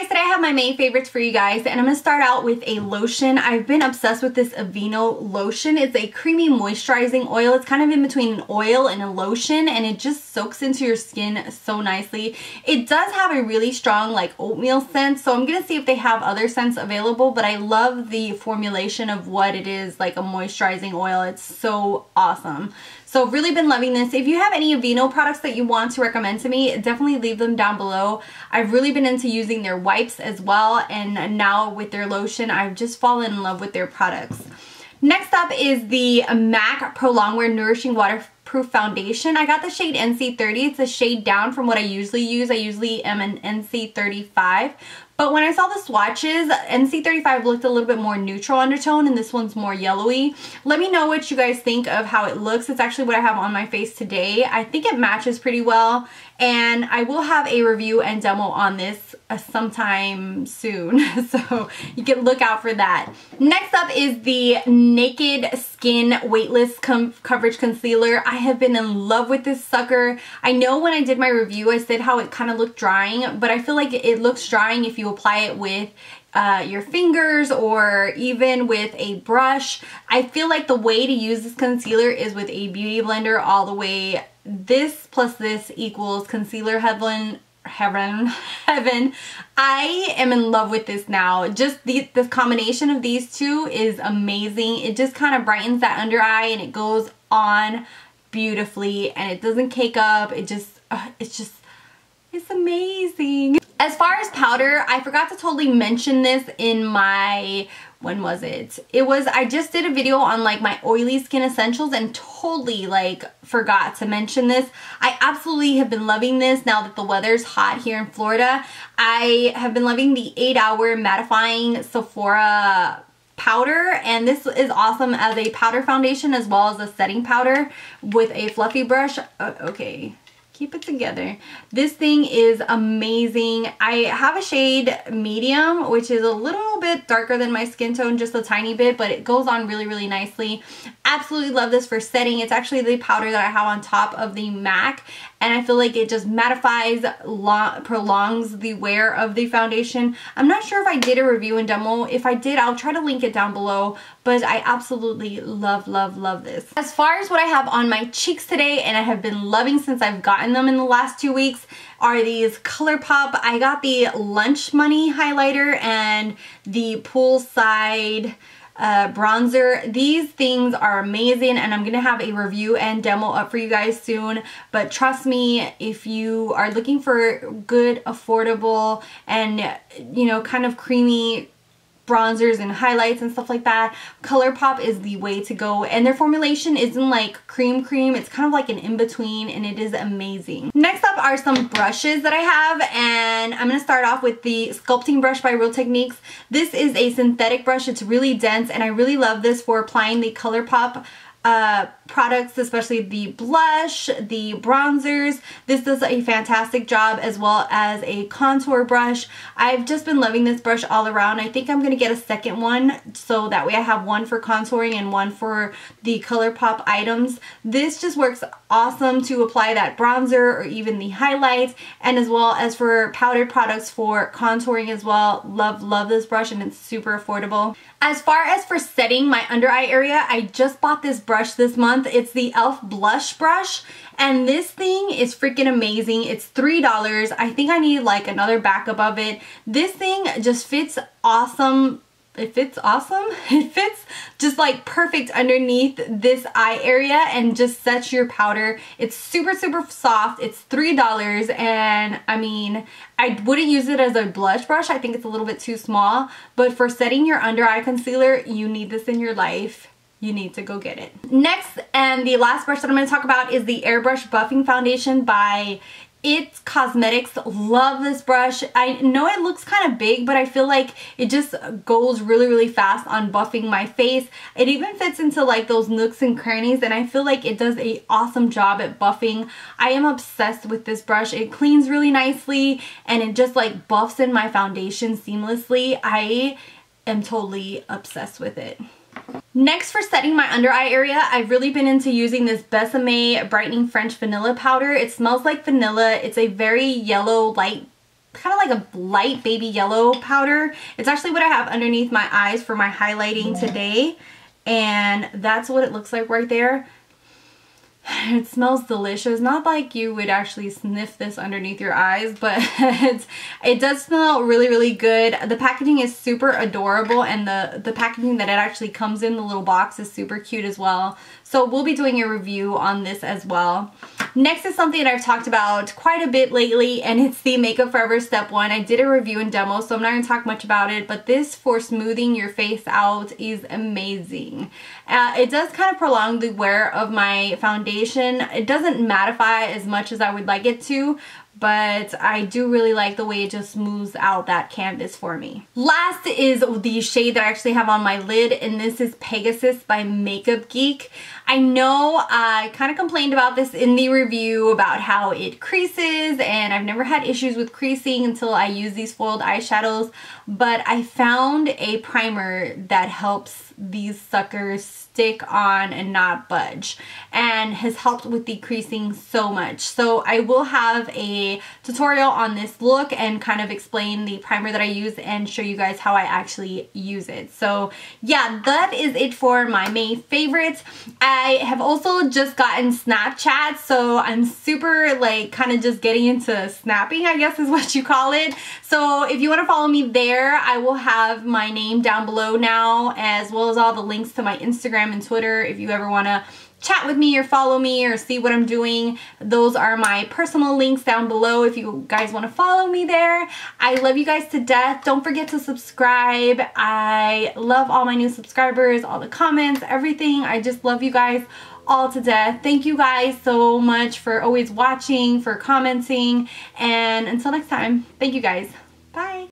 guys, today I have my May favorites for you guys, and I'm going to start out with a lotion. I've been obsessed with this Aveeno lotion. It's a creamy moisturizing oil. It's kind of in between an oil and a lotion, and it just soaks into your skin so nicely. It does have a really strong like oatmeal scent, so I'm going to see if they have other scents available, but I love the formulation of what it is, like a moisturizing oil. It's so awesome. So really been loving this. If you have any Aveeno products that you want to recommend to me, definitely leave them down below. I've really been into using their wipes as well, and now with their lotion, I've just fallen in love with their products. Next up is the MAC Pro Longwear Nourishing Waterproof Foundation. I got the shade NC30. It's a shade down from what I usually use. I usually am an NC35. But when I saw the swatches, NC35 looked a little bit more neutral undertone, and this one's more yellowy. Let me know what you guys think of how it looks. It's actually what I have on my face today. I think it matches pretty well, and I will have a review and demo on this sometime soon, so you can look out for that. Next up is the Naked Skin Weightless Coverage Concealer. I have been in love with this sucker. I know when I did my review, I said how it kind of looked drying, but I feel like it looks drying if you apply it with your fingers or even with a brush. I feel like the way to use this concealer is with a beauty blender all the way. This plus this equals concealer heaven. I am in love with this now. Just the combination of these two is amazing. It just kind of brightens that under eye, and it goes on beautifully, and it doesn't cake up. It's amazing. As far as powder, I forgot to totally mention this in my, when was it? I just did a video on like my oily skin essentials and totally like forgot to mention this. I absolutely have been loving this now that the weather's hot here in Florida. I have been loving the 8-hour mattifying Sephora powder, and this is awesome as a powder foundation as well as a setting powder with a fluffy brush. Okay. Keep it together. This thing is amazing. I have a shade medium, which is a little bit darker than my skin tone, just a tiny bit, but it goes on really, really nicely. Absolutely love this for setting. It's actually the powder that I have on top of the MAC, and I feel like it just mattifies, prolongs the wear of the foundation. I'm not sure if I did a review and demo. If I did, I'll try to link it down below, but I absolutely love, love, love this. As far as what I have on my cheeks today, and I have been loving since I've gotten them in the last 2 weeks, are these ColourPop. I got the Lunch Money highlighter and the Poolside bronzer. These things are amazing, and I'm gonna have a review and demo up for you guys soon. But trust me, if you are looking for good, affordable, and you know, kind of creamy bronzers and highlights and stuff like that, ColourPop is the way to go. And their formulation isn't like cream, it's kind of like an in-between, and it is amazing. Next up are some brushes that I have, and I'm going to start off with the Sculpting Brush by Real Techniques. This is a synthetic brush. It's really dense, and I really love this for applying the ColourPop products, especially the blush, the bronzers. This does a fantastic job, as well as a contour brush. I've just been loving this brush all around. I think I'm going to get a second one, so that way I have one for contouring and one for the ColourPop items. This just works awesome to apply that bronzer or even the highlights, and as well as for powdered products for contouring as well. Love this brush, and it's super affordable. As far as for setting my under eye area, I just bought this brush this month. It's the e.l.f. blush brush, and this thing is freaking amazing. It's $3. I think I need like another backup of it. This thing just fits awesome. It fits awesome. It fits just like perfect underneath this eye area and just sets your powder. It's super, super soft. It's $3, and I mean, I wouldn't use it as a blush brush. I think it's a little bit too small, but for setting your under eye concealer, you need this in your life. You need to go get it. Next, and the last brush that I'm going to talk about is the Airbrush Buffing Foundation by It's Cosmetics. Love this brush. I know it looks kind of big, but I feel like it just goes really, really fast on buffing my face. It even fits into like those nooks and crannies, and I feel like it does an awesome job at buffing. I am obsessed with this brush. It cleans really nicely, and it just like buffs in my foundation seamlessly. I am totally obsessed with it. Next, for setting my under eye area, I've really been into using this Besame Brightening French Vanilla Powder. It smells like vanilla. It's a very yellow, light kind of like a light baby yellow powder. It's actually what I have underneath my eyes for my highlighting today. And that's what it looks like right there. It smells delicious. Not like you would actually sniff this underneath your eyes, but it does smell really, really good. The packaging is super adorable, and the packaging that it actually comes in, the little box, is super cute as well. So we'll be doing a review on this as well. Next is something that I've talked about quite a bit lately, and it's the Makeup Forever Step 1. I did a review and demo, so I'm not going to talk much about it, but this for smoothing your face out is amazing. It does kind of prolong the wear of my foundation. It doesn't mattify as much as I would like it to, but I do really like the way it just smooths out that canvas for me. Last is the shade that I actually have on my lid, and this is Pegasus by Makeup Geek. I know I kind of complained about this in the review about how it creases, and I've never had issues with creasing until I use these foiled eyeshadows, but I found a primer that helps these suckers stick on and not budge, and has helped with decreasing so much. So I will have a tutorial on this look and kind of explain the primer that I use and show you guys how I actually use it. So yeah, that is it for my May favorites. I have also just gotten Snapchat, so I'm super like kind of just getting into snapping, I guess is what you call it. So if you want to follow me there, I will have my name down below now, as well as all the links to my Instagram and Twitter if you ever want to chat with me or follow me or see what I'm doing. Those are my personal links down below if you guys want to follow me there. I love you guys to death. Don't forget to subscribe. I love all my new subscribers, all the comments, everything. I just love you guys all to death. Thank you guys so much for always watching, for commenting, and until next time, thank you guys. Bye.